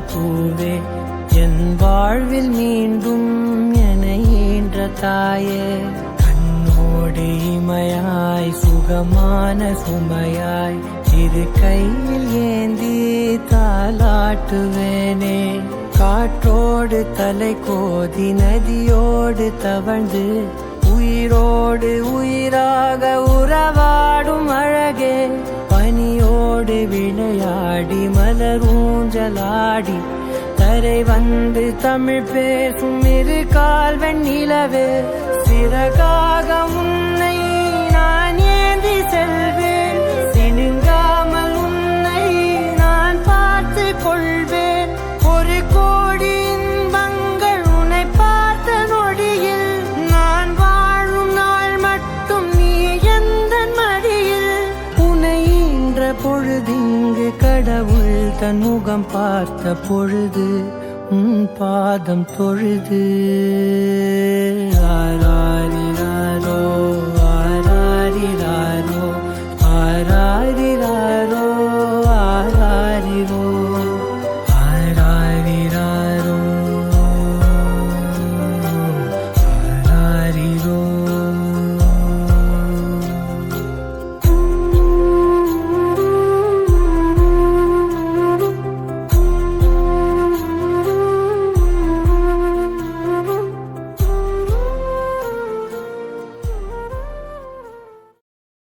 பூவே என் வாழ்வில் மீண்டும் என ஈன்ற தாயே கண்ணோடு இமையாய் சுகமான சுமையாய் இரு கையில் ஏந்தி தாலாட்டுவேனே காற்றோடு தலை கோதி நதியோடு தவழ்ந்து உயிரோடு உயிராக உறவாடும் அழகே பனியோடு விளையாடி மலர் ஊஞ்சலாடி தரை வந்து தமிழ் பேசும் இரு கால் வெண்ணிலவே சிறகாக உன்னை நான் ஏந்தி செல்வேன் சினுங்காமல் உன்னை நான் பார்த்து கொள்வேன் ஒரு கோடி இன்பங்கள் உன்னை பார்த்த நொடியில் நான் வாழும் நாள் மட்டும் நீ எந்த மடியில் உன்னை ஈன்ற பொழுதிங்கு கடவுள் தன் முகம் பார்த்த பொழுது உன் பாதம் தொழுது